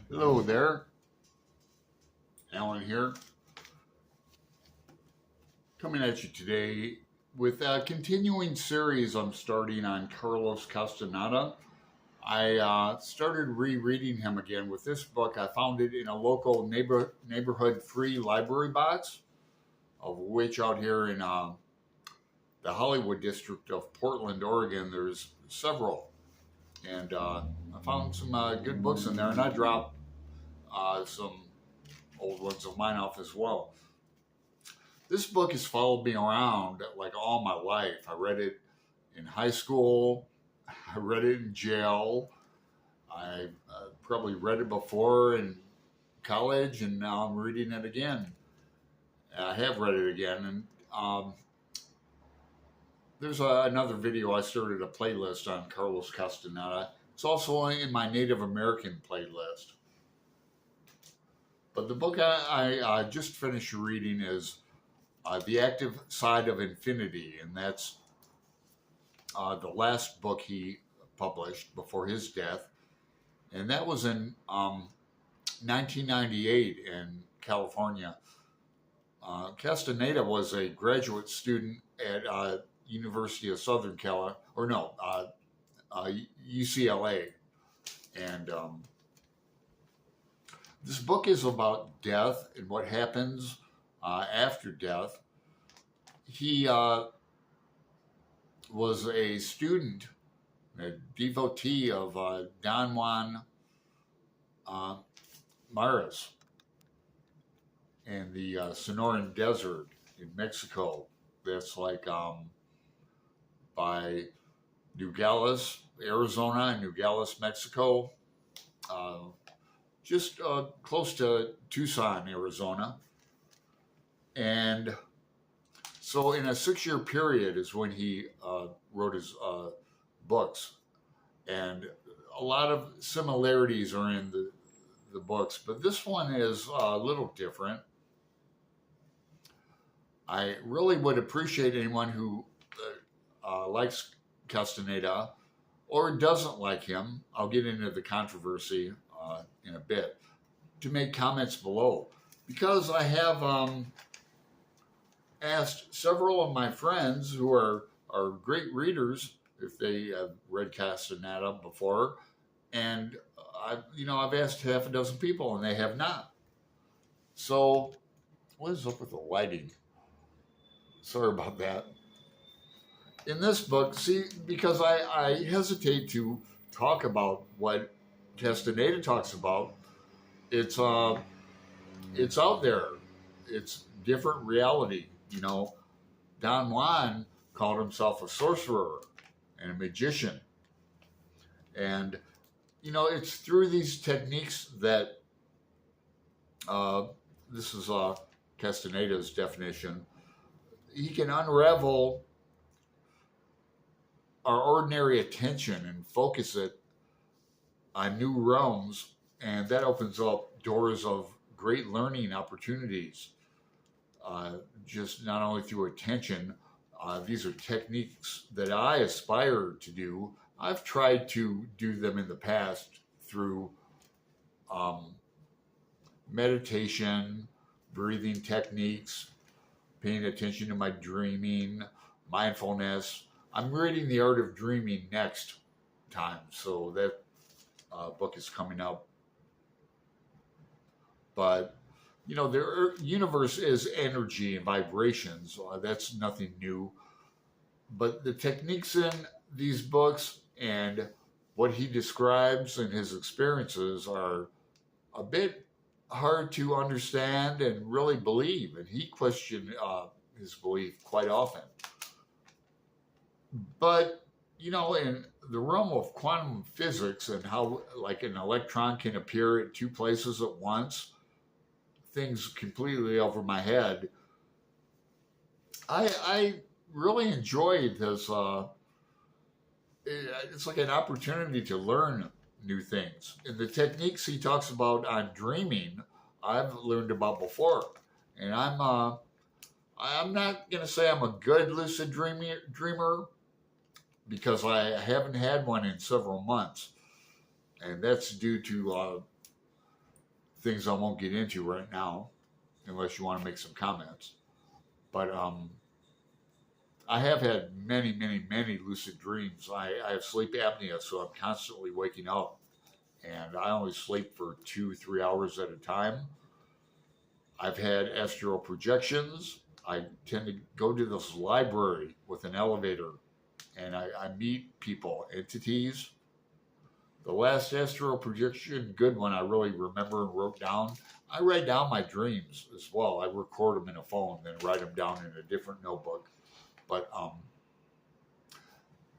Hello there, Alan here, coming at you today with a continuing series I'm starting on Carlos Castaneda. I started rereading him again with this book. I found it in a local neighborhood free library box, of which out here in the Hollywood district of Portland, Oregon, there's several. And I found some good books in there, and I dropped some old ones of mine off as well. This book has followed me around like all my life. I read it in high school, I read it in jail, I probably read it before in college, and now I'm reading it again. I have read it again, and there's another video. I started a playlist on Carlos Castaneda. It's also in my Native American playlist. But the book I just finished reading is The Active Side of Infinity, and that's the last book he published before his death. And that was in 1998 in California. Castaneda was a graduate student at University of Southern California, or no, UCLA. And this book is about death and what happens after death. He was a student, a devotee of Don Juan Maris in the Sonoran Desert in Mexico. That's like by Nogales, Arizona, and Nogales, Mexico. Just close to Tucson, Arizona. And so in a 6-year period is when he wrote his books. And a lot of similarities are in the books, but this one is a little different. I really would appreciate anyone who likes Castaneda or doesn't like him. I'll get into the controversy in a bit, to make comments below, because I have asked several of my friends who are great readers if they have read Castaneda before, and I've asked half a dozen people and they have not. So what is up with the lighting? Sorry about that. In this book, see, because I hesitate to talk about what Castaneda talks about, it's out there. It's different reality. Don Juan called himself a sorcerer and a magician. And, it's through these techniques that, this is Castaneda's definition, he can unravel our ordinary attention and focus it on new realms, and that opens up doors of great learning opportunities. Just not only through attention, these are techniques that I aspire to do. I've tried to do them in the past through meditation, breathing techniques, paying attention to my dreaming, mindfulness. I'm reading The Art of Dreaming next time, so that book is coming up. But the universe is energy and vibrations. That's nothing new. But the techniques in these books and what he describes in his experiences are a bit hard to understand and really believe. And he questioned his belief quite often. But, in the realm of quantum physics and how like an electron can appear at two places at once, things completely over my head. I really enjoyed this. It's like an opportunity to learn new things. And the techniques he talks about on dreaming, I've learned about before. And I'm not going to say I'm a good lucid dreamer, because I haven't had one in several months. And that's due to things I won't get into right now, unless you want to make some comments. But I have had many, many, many lucid dreams. I have sleep apnea, so I'm constantly waking up, and I only sleep for 2, 3 hours at a time. I've had astral projections. I tend to go to this library with an elevator, and I meet people, entities. The last astral projection, good one, I really remember and wrote down. I write down my dreams as well. I record them in a phone, then write them down in a different notebook. But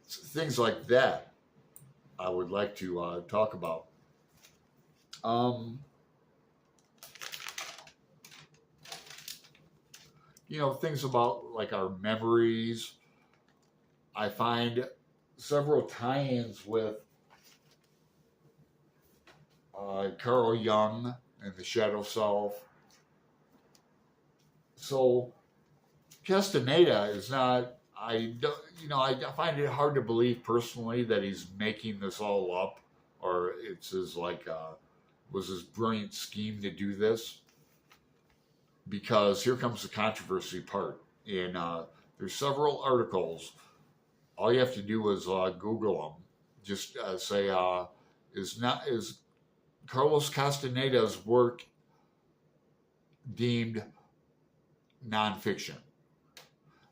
things like that, I would like to talk about. Things about like our memories. I find several tie-ins with Carl Jung and the Shadow Self. So Castaneda is not. I find it hard to believe personally that he's making this all up, or it's was his brilliant scheme to do this. Because here comes the controversy part. And there's several articles. All you have to do is Google them. Just say, is Carlos Castaneda's work deemed nonfiction?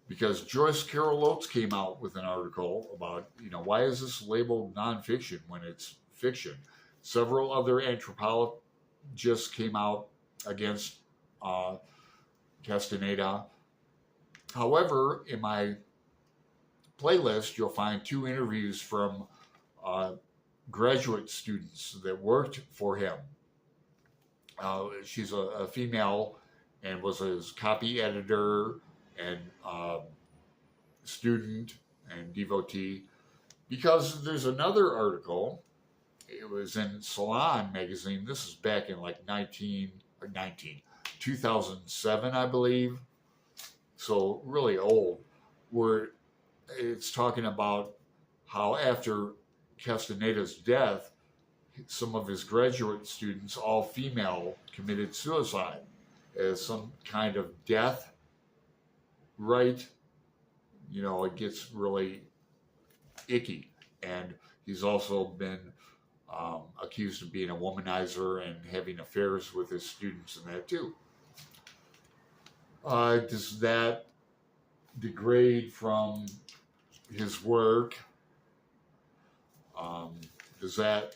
Because Joyce Carol Oates came out with an article about, why is this labeled nonfiction when it's fiction? Several other anthropologists came out against Castaneda. However, in my playlist, you'll find 2 interviews from graduate students that worked for him. She's a female and was his copy editor and student and devotee. Because there's another article, it was in Salon magazine. This is back in like 2007, I believe. So really old, where it's talking about how after Castaneda's death, some of his graduate students, all female, committed suicide as some kind of death rite. It gets really icky. And he's also been accused of being a womanizer and having affairs with his students and that too. Does that degrade from his work? Does that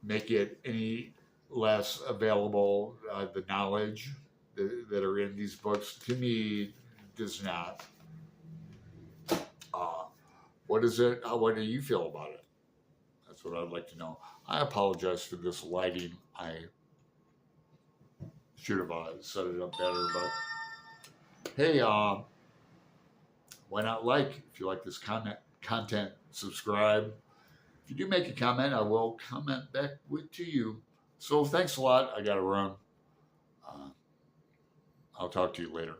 make it any less available, the knowledge that are in these books? To me, does not. What is it? What do you feel about it? That's what I'd like to know. I apologize for this lighting. I should have set it up better, but hey, why not if you like this content, subscribe. If you do make a comment, I will comment back to you. So thanks a lot. I got to run. I'll talk to you later.